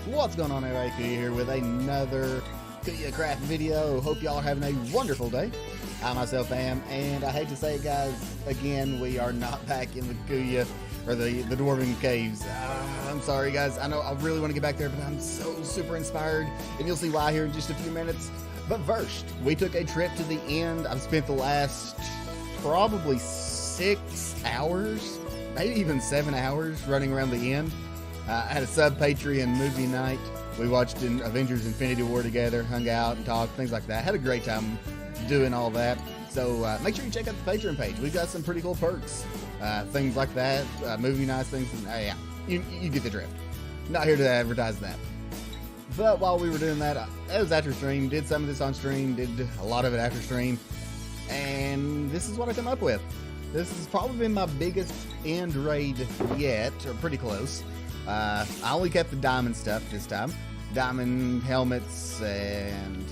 What's going on, everybody? Kuya here with another KuyaCraft video. Hope y'all are having a wonderful day. I myself am, and I hate to say it, guys, again, we are not back in the Kuya, or the Dwarven Caves. I'm sorry, guys. I know I really want to get back there, but I'm so super inspired, and you'll see why here in just a few minutes. But first, we took a trip to the end. I've spent the last probably 6 hours, maybe even 7 hours running around the end. I had a sub-Patreon movie night. We watched Avengers Infinity War together, hung out and talked, things like that. Had a great time doing all that. So make sure you check out the Patreon page. We've got some pretty cool perks, things like that, movie nights, things. Yeah, you get the drift. Not here to advertise that. But while we were doing that, it was after stream. Did some of this on stream, did a lot of it after stream. And this is what I come up with. This has probably been my biggest end raid yet, or pretty close. I only kept the diamond stuff this time. Diamond helmets and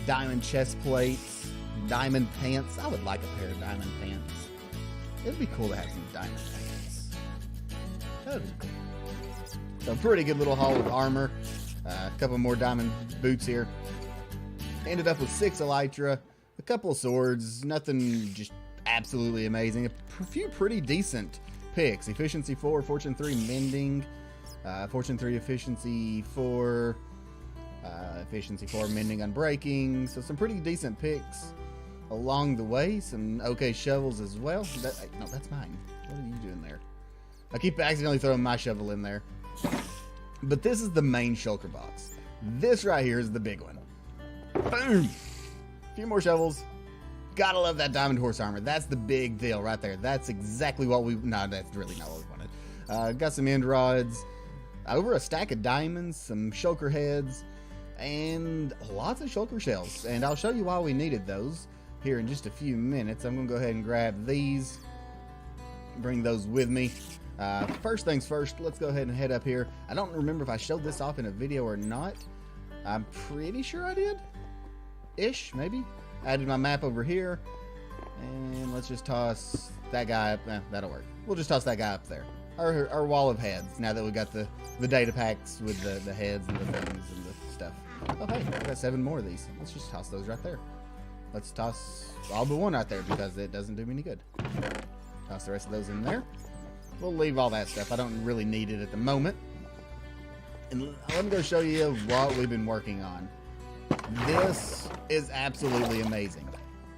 diamond chest plates, diamond pants. I would like a pair of diamond pants. It'd be cool to have some diamond pants. That would be cool. So pretty good little haul with armor. A couple more diamond boots here. Ended up with 6 elytra, a couple of swords, nothing just absolutely amazing. A few pretty decent picks. Efficiency 4, Fortune 3 mending. Fortune 3 efficiency 4, efficiency 4 mending unbreaking. So some pretty decent picks along the way. Some okay shovels as well. No, that's mine. What are you doing there? I keep accidentally throwing my shovel in there. But this is the main shulker box. This right here is the big one. Boom! A few more shovels. Gotta love that diamond horse armor. That's the big deal right there. That's exactly what we... No, that's really not what we wanted. Got some end rods. Over a stack of diamonds, some shulker heads, and lots of shulker shells. And I'll show you why we needed those here in just a few minutes. I'm going to go ahead and grab these, bring those with me. First things first, let's go ahead and head up here. I don't remember if I showed this off in a video or not. I'm pretty sure I did. Ish, maybe. Added my map over here. And let's just toss that guy up. That'll work. We'll just toss that guy up there. Our wall of heads, now that we got the data packs with the heads and the things and the stuff. Oh, hey, I got 7 more of these. Let's just toss those right there. Let's toss all but one right there because it doesn't do me any good. Toss the rest of those in there. We'll leave all that stuff. I don't really need it at the moment. And let me go show you what we've been working on. This is absolutely amazing.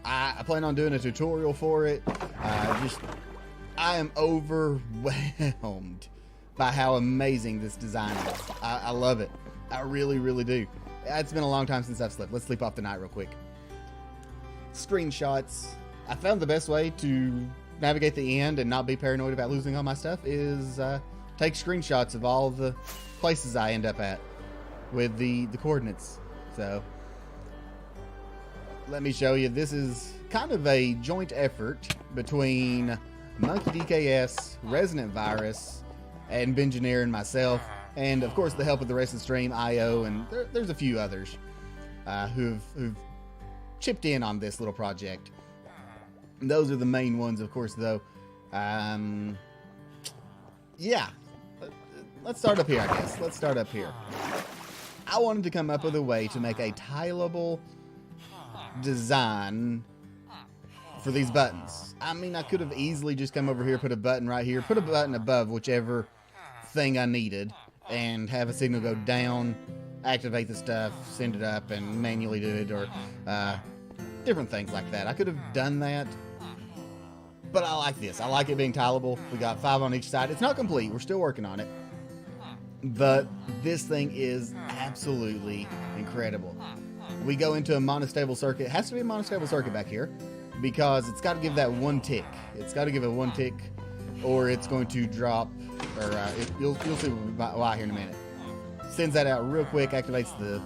I plan on doing a tutorial for it. I am overwhelmed by how amazing this design is. I love it. I really, really do. It's been a long time since I've slept. Let's sleep off the night real quick. Screenshots. I found the best way to navigate the end and not be paranoid about losing all my stuff is take screenshots of all the places I end up at with the coordinates. So let me show you. This is kind of a joint effort between MonkeyDKS, ResonantVirus, and Bengineer and myself, and of course the help of the rest of the stream, IO, and there's a few others who've chipped in on this little project. And those are the main ones, of course, though. Yeah, let's start up here, I guess. Let's start up here. I wanted to come up with a way to make a tileable design for these buttons. I mean, I could have easily just come over here, put a button right here, put a button above whichever thing I needed, and have a signal go down, activate the stuff, send it up, and manually do it, or different things like that. I could have done that, but I like this. I like it being tileable. We got 5 on each side. It's not complete. We're still working on it, but this thing is absolutely incredible. We go into a monostable circuit. It has to be a monostable circuit back here, because it's got to give that 1 tick. It's got to give it 1 tick, or it's going to drop, or you'll see why here in a minute. Sends that out real quick, activates the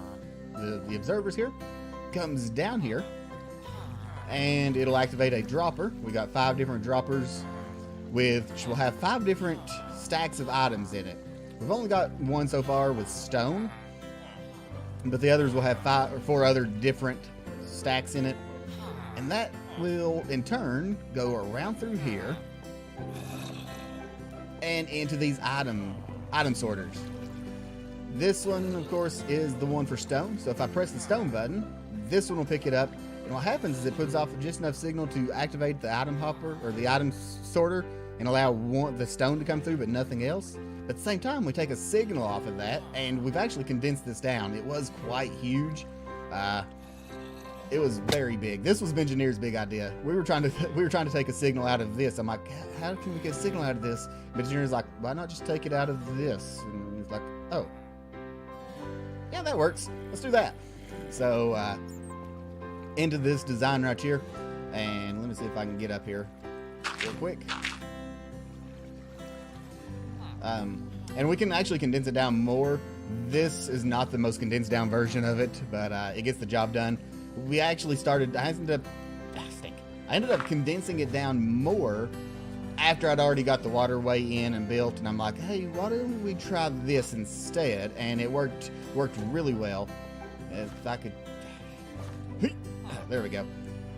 observers here, comes down here, and it'll activate a dropper. We got 5 different droppers, which will have 5 different stacks of items in it. We've only got 1 so far with stone, but the others will have 5 or 4 other different stacks in it, and that will in turn go around through here and into these item sorters. This one, of course, is the one for stone. So if I press the stone button, this one will pick it up. And what happens is it puts off just enough signal to activate the item hopper or the item sorter and allow the stone to come through, but nothing else. But at the same time, we take a signal off of that, and we've actually condensed this down. It was quite huge. It was very big. This was Bengineer's big idea. We were trying to take a signal out of this. I'm like, how can we get a signal out of this? Bengineer's like, why not just take it out of this? And he's like, oh, yeah, that works. Let's do that. So into this design right here, and let me see if I can get up here real quick. And we can actually condense it down more. This is not the most condensed down version of it, but it gets the job done. We actually started, I ended up condensing it down more after I'd already got the waterway in and built, and I'm like, hey, why don't we try this instead? And it worked really well. If I could, there we go.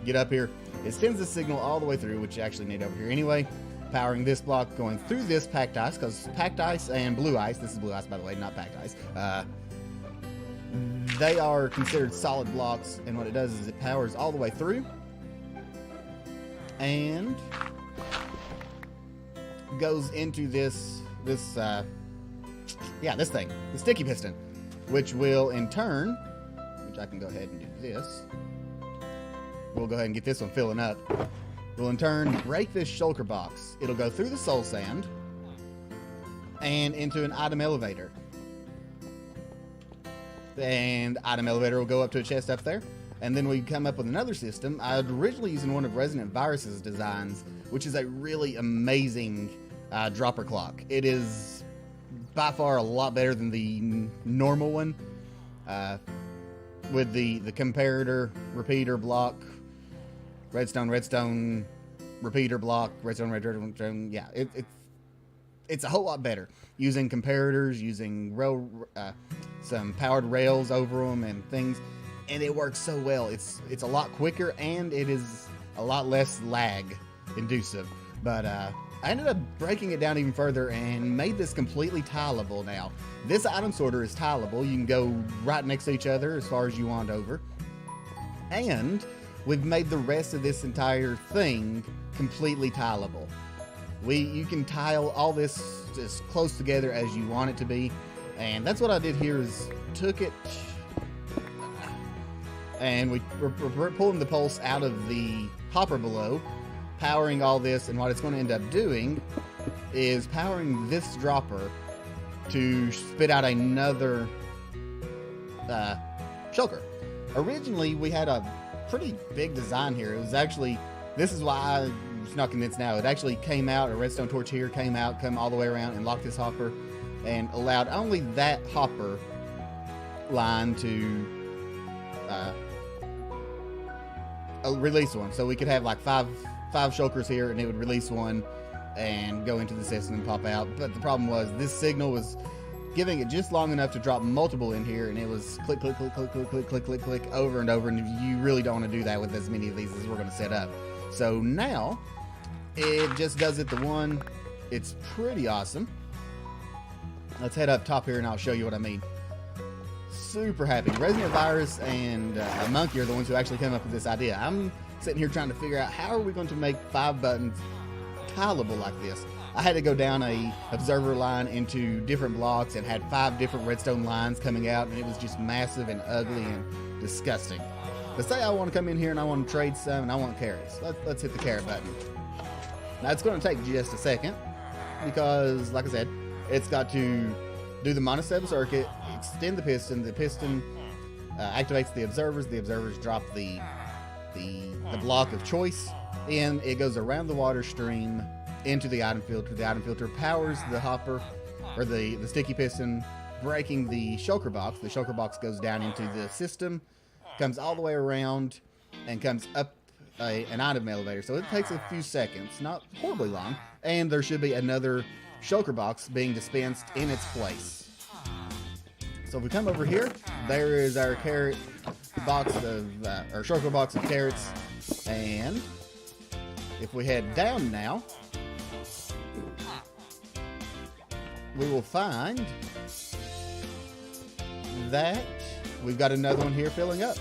Get up here. It sends the signal all the way through, which you actually need over here anyway. Powering this block, going through this packed ice, because packed ice and blue ice, this is blue ice by the way, not packed ice, they are considered solid blocks, and what it does is it powers all the way through and goes into this thing, the sticky piston, which will in turn, which I can go ahead and do this, we'll go ahead and get this one filling up. We'll in turn break this shulker box. It'll go through the soul sand and into an item elevator. And item elevator will go up to a chest up there. And then we come up with another system. I was originally using one of ResonantVirus's designs, which is a really amazing dropper clock. It is by far a lot better than the normal one, with the comparator, repeater block, redstone, repeater block, redstone, yeah, it's a whole lot better. Using comparators, using some powered rails over them and things, and it works so well. It's a lot quicker, and it is a lot less lag inducive. But I ended up breaking it down even further and made this completely tileable now. This item sorter is tileable. You can go right next to each other as far as you want over. And we've made the rest of this entire thing completely tileable. You can tile all this as close together as you want it to be. And that's what I did here, is took it and we're pulling the pulse out of the hopper below, powering all this, and what it's going to end up doing is powering this dropper to spit out another shulker. Originally, we had a pretty big design here. It was actually, this is why it's not condensed now. It actually came out, a redstone torch here came all the way around and locked this hopper and allowed only that hopper line to release one. So we could have like five shulkers here, and it would release one and go into the system and pop out. But the problem was this signal was giving it just long enough to drop multiple in here, and it was click, click, click, click, click, click, click, click, click, over and over, and you really don't want to do that with as many of these as we're going to set up. So now it just does it the one. It's pretty awesome. Let's head up top here and I'll show you what I mean. Super happy. ResonantVirus and Monkey are the ones who actually came up with this idea. I'm sitting here trying to figure out how are we going to make 5 buttons tileable like this. I had to go down a observer line into different blocks and had 5 different redstone lines coming out, and it was just massive and ugly and disgusting. But say I want to come in here and I want to trade some and I want carrots. Let's hit the carrot button. Now it's going to take just a second because, like I said, it's got to do the monostable circuit, extend the piston activates the observers drop the block of choice, and it goes around the water stream into the item filter. The item filter powers the hopper, or the sticky piston, breaking the shulker box. The shulker box goes down into the system, comes all the way around, and comes up an item elevator. So it takes a few seconds, not horribly long, and there should be another shulker box being dispensed in its place. So if we come over here, there is our carrot box of, or shulker box of carrots, and if we head down now, we will find that, we've got another one here filling up.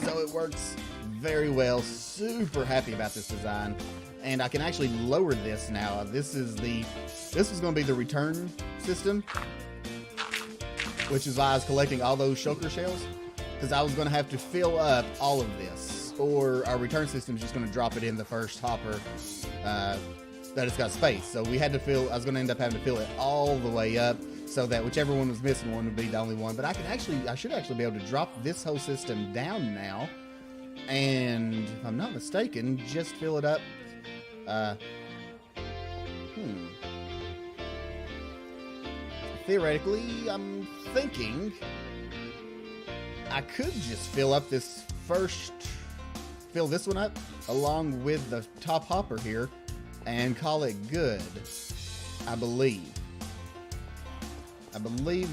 So it works very well. Super happy about this design. And I can actually lower this now. This was going to be the return system, which is why I was collecting all those shulker shells, because I was going to have to fill up all of this, or our return system is just going to drop it in the first hopper that it's got space. So we had to fill, I was going to end up having to fill it all the way up, so that whichever one was missing one would be the only one. But I should actually be able to drop this whole system down now, and if I'm not mistaken, just fill it up. Theoretically, I'm thinking I could just fill this one up along with the top hopper here and call it good. I believe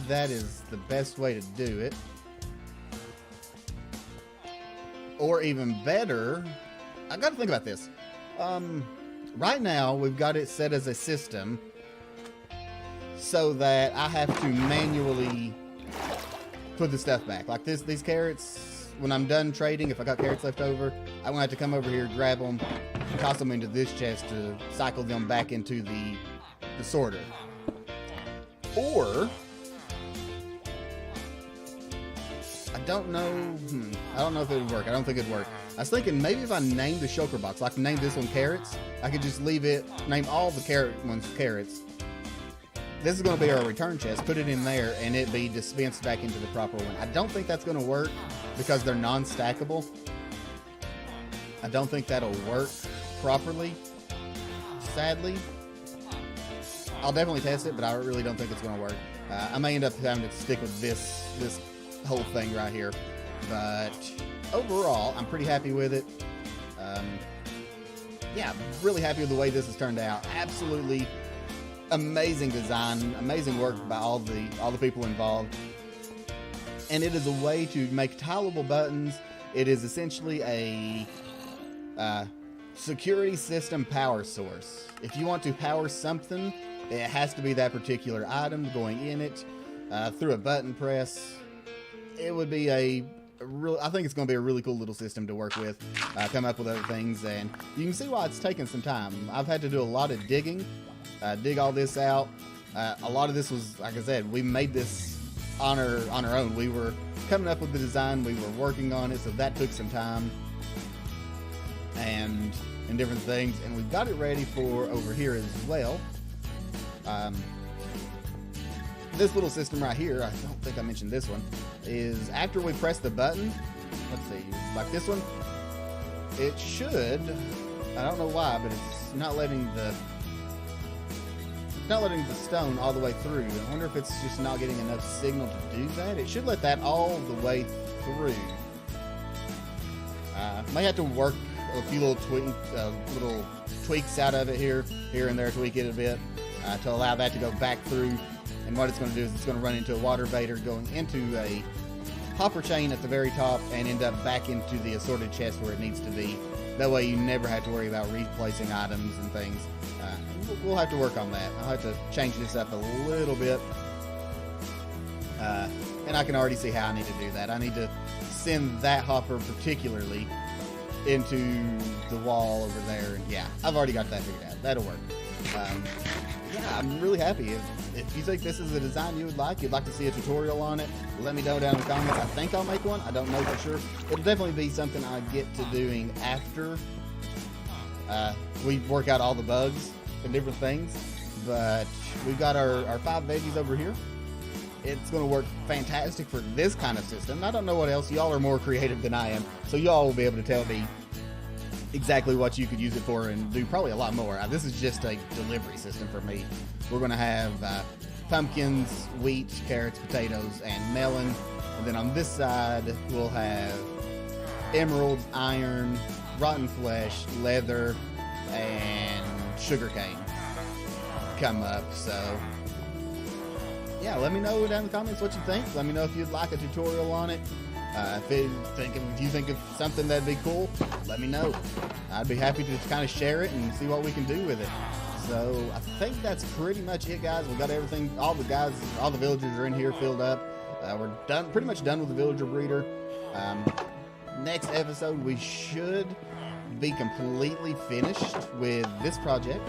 that is the best way to do it. Or even better, I've got to think about this. Right now, we've got it set as a system so that I have to manually put the stuff back. Like these carrots, when I'm done trading, if I got carrots left over, I'm going to have to come over here, grab them, toss them into this chest to cycle them back into the sorter. Or, I don't know if it would work. I don't think it'd work. I was thinking maybe if I named the shulker box, like name this one carrots, I could just leave it, name all the carrot ones carrots. This is going to be our return chest, put it in there, and it be dispensed back into the proper one. I don't think that's going to work because they're non-stackable. I don't think that'll work properly, sadly. I'll definitely test it, but I really don't think it's going to work. I may end up having to stick with this whole thing right here, but overall, I'm pretty happy with it. Yeah, I'm really happy with the way this has turned out. Absolutely amazing design, amazing work by all the people involved. And it is a way to make tileable buttons. It is essentially a security system power source. If you want to power something, it has to be that particular item going in it through a button press. It would be I think it's going to be a really cool little system to work with, come up with other things, and you can see why it's taken some time. I've had to do a lot of digging, dig all this out. A lot of this was, like I said, we made this on our own. We were coming up with the design, we were working on it, so that took some time and different things, and we've got it ready for over here as well. This little system right here, I don't think I mentioned this one, is after we press the button, let's see, like this one, it should, I don't know why, but it's not letting the stone all the way through. I wonder if it's just not getting enough signal to do that. It should let that all the way through. May have to work a few little tweaks out of it here and there, tweak it a bit to allow that to go back through. And what it's going to do is it's going to run into a water baiter going into a hopper chain at the very top and end up back into the assorted chest where it needs to be. That way you never have to worry about replacing items and things. We'll have to work on that. I'll have to change this up a little bit. And I can already see how I need to do that. I need to send that hopper particularly into the wall over there. And yeah, I've already got that figured out. That'll work. Yeah, I'm really happy. If you think this is a design you'd like to see a tutorial on it, let me know down in the comments. I think I'll make one. I don't know for sure. It'll definitely be something I get to doing after we work out all the bugs and different things. But we've got our 5 veggies over here. It's going to work fantastic for this kind of system. I don't know what else. Y'all are more creative than I am, so y'all will be able to tell me exactly what you could use it for and do probably a lot more. This is just a delivery system for me. We're going to have pumpkins, wheat, carrots, potatoes, and melon. And then on this side, we'll have emeralds, iron, rotten flesh, leather, and sugarcane come up. So yeah, let me know down in the comments what you think. Let me know if you'd like a tutorial on it. If you think of something that'd be cool, let me know. I'd be happy to kind of share it and see what we can do with it. So I think that's pretty much it, guys. We've got everything. All the villagers are in here filled up. we're done, pretty much done with the villager breeder. Next episode, we should be completely finished with this project,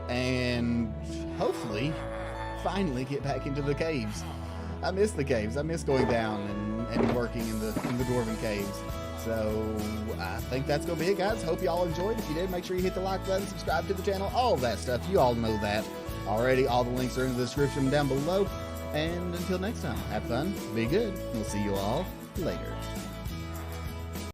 and hopefully finally get back into the caves. I miss the caves. I miss going down and working in the dwarven caves. So I think that's going to be it, guys. Hope you all enjoyed. If you did, make sure you hit the like button, subscribe to the channel, all of that stuff. You all know that already. All the links are in the description down below. And until next time, have fun, be good, and we'll see you all later.